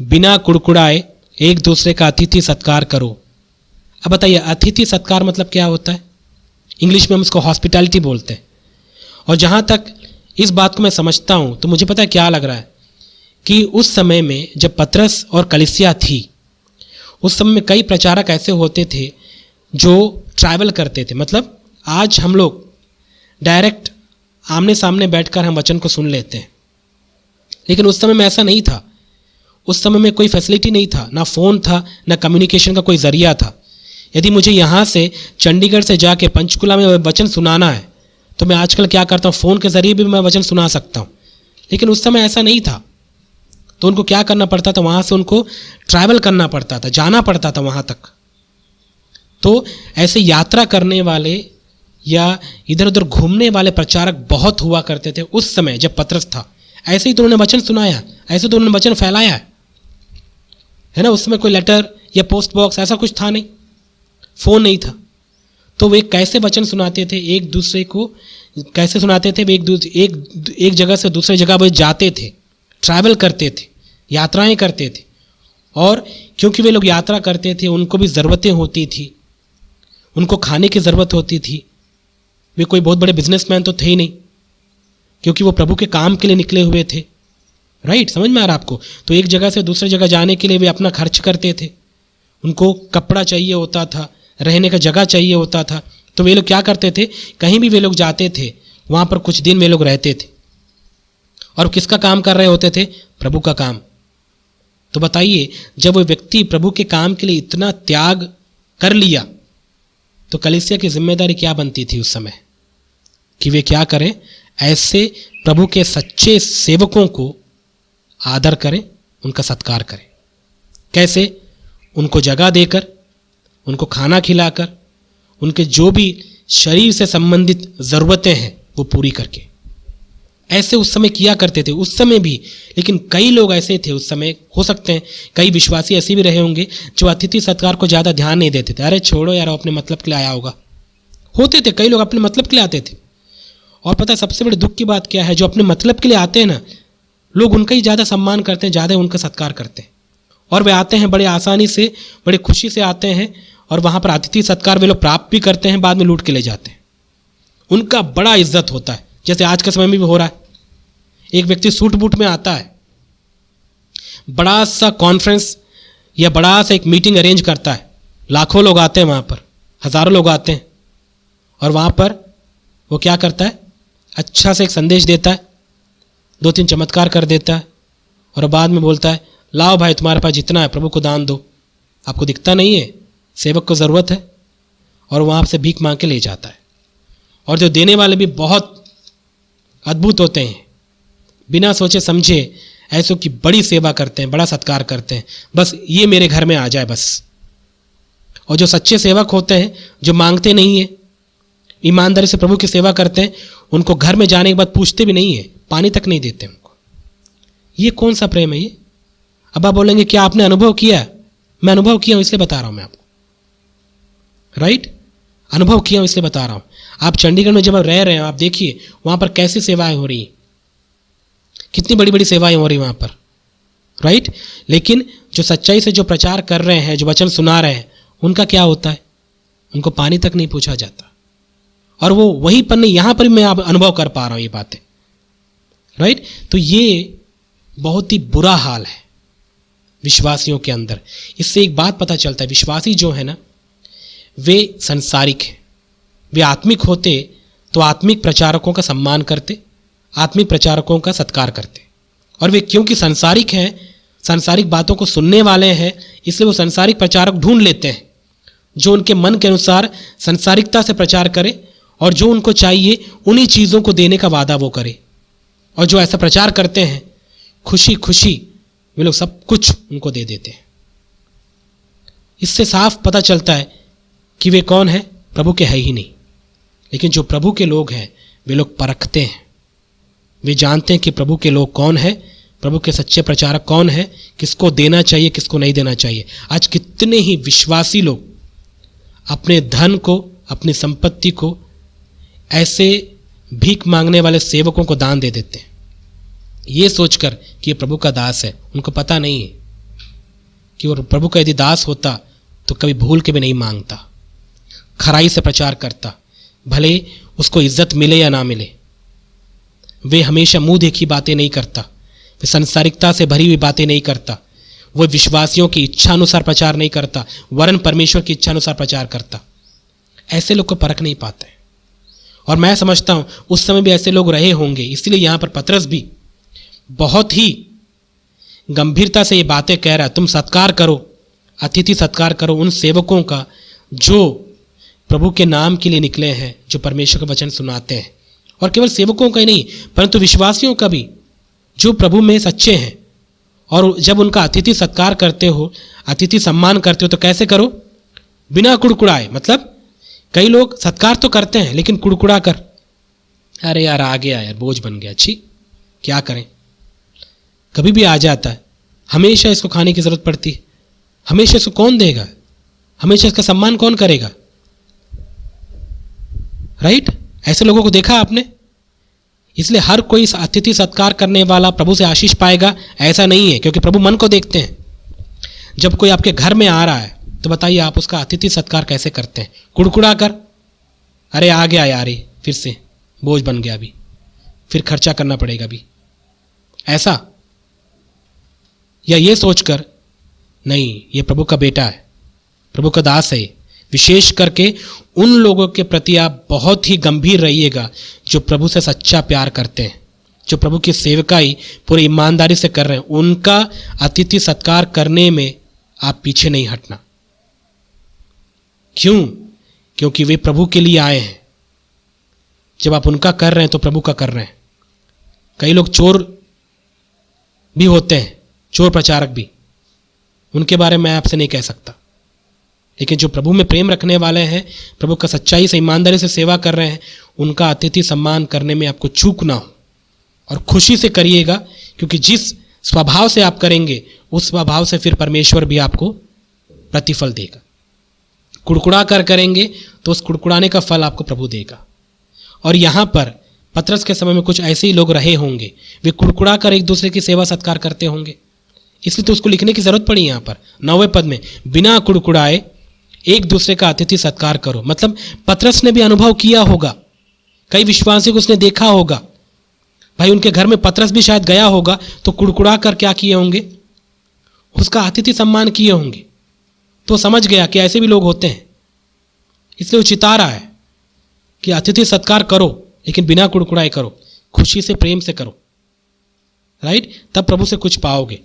बिना कुड़कुड़ाए एक दूसरे का अतिथि सत्कार करो। अब बताइए अतिथि सत्कार मतलब क्या होता है? इंग्लिश में हम इसको हॉस्पिटैलिटी बोलते हैं। और जहाँ तक इस बात को मैं समझता हूँ तो मुझे पता है क्या लग रहा है कि उस समय में जब पतरस और कलीसिया थी, उस समय में कई प्रचारक ऐसे होते थे जो ट्रैवल करते थे। मतलब आज हम लोग डायरेक्ट आमने सामने बैठकर हम वचन को सुन लेते हैं, लेकिन उस समय में ऐसा नहीं था। उस समय में कोई फैसिलिटी नहीं था, ना फ़ोन था, ना कम्युनिकेशन का कोई ज़रिया था। यदि मुझे यहाँ से चंडीगढ़ से जाके पंचकुला में वचन सुनाना है तो मैं आजकल क्या करता हूँ, फ़ोन के ज़रिए भी मैं वचन सुना सकता हूँ। लेकिन उस समय ऐसा नहीं था, तो उनको क्या करना पड़ता था, वहाँ से उनको ट्रैवल करना पड़ता था, जाना पड़ता था वहाँ तक। तो ऐसे यात्रा करने वाले या इधर उधर घूमने वाले प्रचारक बहुत हुआ करते थे उस समय जब पतरस था। ऐसे ही तो उन्होंने वचन सुनाया, ऐसे तो उन्होंने वचन फैलाया है ना। उस समय कोई लेटर या पोस्ट बॉक्स ऐसा कुछ था नहीं, फ़ोन नहीं था। तो वे कैसे वचन सुनाते थे एक दूसरे को, कैसे सुनाते थे? वे एक जगह से दूसरे जगह वो जाते थे, ट्रैवल करते थे, यात्राएं करते थे। और क्योंकि वे लोग यात्रा करते थे उनको भी ज़रूरतें होती थी, उनको खाने की ज़रूरत होती थी। वे कोई बहुत बड़े बिजनेसमैन तो थे ही नहीं, क्योंकि वो प्रभु के काम के लिए निकले हुए थे। राइट, समझ में आ रहा आपको? तो एक जगह से दूसरे जगह जाने के लिए वे अपना खर्च करते थे। उनको कपड़ा चाहिए होता था, रहने का जगह चाहिए होता था। तो वे लोग क्या करते थे, कहीं भी वे लोग जाते थे वहाँ पर कुछ दिन वे लोग रहते थे। और किसका काम कर रहे होते थे? प्रभु का काम। तो बताइए जब वो व्यक्ति प्रभु के काम के लिए इतना त्याग कर लिया तो कलीसिया की जिम्मेदारी क्या बनती थी उस समय कि वे क्या करें, ऐसे प्रभु के सच्चे सेवकों को आदर करें, उनका सत्कार करें। कैसे? उनको जगह देकर, उनको खाना खिलाकर, उनके जो भी शरीर से संबंधित ज़रूरतें हैं वो पूरी करके। ऐसे उस समय किया करते थे उस समय भी। लेकिन कई लोग ऐसे थे उस समय, हो सकते हैं कई विश्वासी ऐसे भी रहे होंगे जो अतिथि सत्कार को ज़्यादा ध्यान नहीं देते थे। अरे छोड़ो यार, अपने मतलब के लिए आया होगा। होते थे कई लोग अपने मतलब के लिए आते थे। और पता है सबसे बड़े दुख की बात क्या है, जो अपने मतलब के लिए आते हैं ना, लोग उनका ही ज़्यादा सम्मान करते हैं, ज़्यादा उनका सत्कार करते हैं। और वे आते हैं बड़े आसानी से, बड़े खुशी से आते हैं, और वहाँ पर अतिथि सत्कार वे लोग प्राप्त भी करते हैं, बाद में लूट के ले जाते हैं। उनका बड़ा इज्जत होता है, जैसे आज के समय में भी हो रहा है। एक व्यक्ति सूट बूट में आता है, बड़ा सा कॉन्फ्रेंस या बड़ा सा एक मीटिंग अरेंज करता है, लाखों लोग आते हैं वहाँ पर, हज़ारों लोग आते हैं, और वहाँ पर वो क्या करता है, अच्छा से एक संदेश देता है, 2-3 चमत्कार कर देता है, और बाद में बोलता है लाओ भाई तुम्हारे पास जितना है प्रभु को दान दो। आपको दिखता नहीं है, सेवक को ज़रूरत है, और वहाँ से भीख मांग के ले जाता है। और जो देने वाले भी बहुत अद्भुत होते हैं, बिना सोचे समझे ऐसों की बड़ी सेवा करते हैं, बड़ा सत्कार करते हैं, बस ये मेरे घर में आ जाए बस। और जो सच्चे सेवक होते हैं, जो मांगते नहीं है, ईमानदारी से प्रभु की सेवा करते हैं, उनको घर में जाने के बाद पूछते भी नहीं है, पानी तक नहीं देते उनको। ये कौन सा प्रेम है ये? अब आप बोलेंगे क्या आपने अनुभव किया? मैं अनुभव किया हूं इसलिए बता रहा हूं मैं आपको। राइट, अनुभव किया हूं इसलिए बता रहा हूं। आप चंडीगढ़ में जब आप रह रहे हैं, आप देखिए वहां पर कैसी सेवाएं हो रही हैं, कितनी बड़ी बड़ी सेवाएं हो रही वहां पर। राइट, लेकिन जो सच्चाई से जो प्रचार कर रहे हैं, जो वचन सुना रहे हैं, उनका क्या होता है? उनको पानी तक नहीं पूछा जाता। और वो वहीं पर नहीं, यहां पर भी मैं अनुभव कर पा रहा हूं ये बातें। राइट, तो ये बहुत ही बुरा हाल है विश्वासियों के अंदर। इससे एक बात पता चलता है, विश्वासी जो है ना, वे संसारिक हैं। वे आत्मिक होते तो आत्मिक प्रचारकों का सम्मान करते, आत्मिक प्रचारकों का सत्कार करते। और वे क्योंकि संसारिक हैं, सांसारिक बातों को सुनने वाले हैं, इसलिए वो सांसारिक प्रचारक ढूंढ लेते हैं जो उनके मन के अनुसार सांसारिकता से प्रचार करे, और जो उनको चाहिए उन्हीं चीज़ों को देने का वादा वो करे। और जो ऐसा प्रचार करते हैं, खुशी खुशी वे लोग सब कुछ उनको दे देते हैं। इससे साफ पता चलता है कि वे कौन है, प्रभु के है ही नहीं। लेकिन जो प्रभु के लोग हैं वे लोग परखते हैं, वे जानते हैं कि प्रभु के लोग कौन है, प्रभु के सच्चे प्रचारक कौन है, किसको देना चाहिए, किसको नहीं देना चाहिए। आज कितने ही विश्वासी लोग अपने धन को, अपनी संपत्ति को ऐसे भीख मांगने वाले सेवकों को दान दे देते हैं, ये सोचकर कि ये प्रभु का दास है। उनको पता नहीं है कि वो प्रभु का यदि दास होता तो कभी भूल के भी नहीं मांगता, खराई से प्रचार करता, भले उसको इज्जत मिले या ना मिले। वे हमेशा मुंह देखी बातें नहीं करता, वे संसारिकता से भरी हुई बातें नहीं करता, वो विश्वासियों की इच्छा अनुसार प्रचार नहीं करता, वरन परमेश्वर की इच्छा अनुसार प्रचार करता। ऐसे लोग को परख नहीं पाते। और मैं समझता हूं उस समय भी ऐसे लोग रहे होंगे, इसलिए यहां पर पतरस भी बहुत ही गंभीरता से ये बातें कह रहा है। तुम सत्कार करो, अतिथि सत्कार करो उन सेवकों का जो प्रभु के नाम के लिए निकले हैं, जो परमेश्वर का वचन सुनाते हैं। और केवल सेवकों का ही नहीं परंतु विश्वासियों का भी, जो प्रभु में सच्चे हैं। और जब उनका अतिथि सत्कार करते हो, अतिथि सम्मान करते हो, तो कैसे करो? बिना कुड़कुड़ाए। मतलब कई लोग सत्कार तो करते हैं लेकिन कुड़कुड़ा कर, अरे यार आ गया यार, बोझ बन गया, अच्छी क्या करें, कभी भी आ जाता है, हमेशा इसको खाने की जरूरत पड़ती है, हमेशा इसको कौन देगा, हमेशा इसका सम्मान कौन करेगा, राइट? ऐसे लोगों को देखा आपने? इसलिए हर कोई अतिथि सत्कार करने वाला प्रभु से आशीष पाएगा ऐसा नहीं है, क्योंकि प्रभु मन को देखते हैं। जब कोई आपके घर में आ रहा है तो बताइए आप उसका अतिथि सत्कार कैसे करते हैं? कुड़कुड़ा कर, अरे आ गया यार, फिर से बोझ बन गया, अभी फिर खर्चा करना पड़ेगा अभी, ऐसा? या ये सोचकर नहीं ये प्रभु का बेटा है, प्रभु का दास है, विशेष करके उन लोगों के प्रति आप बहुत ही गंभीर रहिएगा जो प्रभु से सच्चा प्यार करते हैं, जो प्रभु की सेवकाई पूरी ईमानदारी से कर रहे हैं। उनका अतिथि सत्कार करने में आप पीछे नहीं हटना। क्यों? क्योंकि वे प्रभु के लिए आए हैं। जब आप उनका कर रहे हैं तो प्रभु का कर रहे हैं। कई लोग चोर भी होते हैं, चोर प्रचारक भी, उनके बारे में मैं आपसे नहीं कह सकता, लेकिन जो प्रभु में प्रेम रखने वाले हैं, प्रभु का सच्चाई से ईमानदारी से सेवा कर रहे हैं, उनका अतिथि सम्मान करने में आपको चूक ना हो और खुशी से करिएगा, क्योंकि जिस स्वभाव से आप करेंगे उस स्वभाव से फिर परमेश्वर भी आपको प्रतिफल देगा। कुड़कुड़ा कर करेंगे तो उस कुड़कुड़ाने का फल आपको प्रभु देगा। और यहाँ पर पतरस के समय में कुछ ऐसे ही लोग रहे होंगे, वे कुड़कुड़ा कर एक दूसरे की सेवा सत्कार करते होंगे, इसलिए तो उसको लिखने की जरूरत पड़ी यहाँ पर 9वें पद में, बिना कुड़कुड़ाए एक दूसरे का अतिथि सत्कार करो। मतलब पतरस ने भी अनुभव किया होगा, कई विश्वासियों को उसने देखा होगा, भाई उनके घर में पतरस भी शायद गया होगा, तो कुड़कुड़ा कर क्या किए होंगे? उसका अतिथि सम्मान किए होंगे। तो समझ गया कि ऐसे भी लोग होते हैं, इसलिए वो चिता रहा है कि अतिथि सत्कार करो लेकिन बिना कुड़कुड़ाए करो, खुशी से प्रेम से करो, राइट? तब प्रभु से कुछ पाओगे।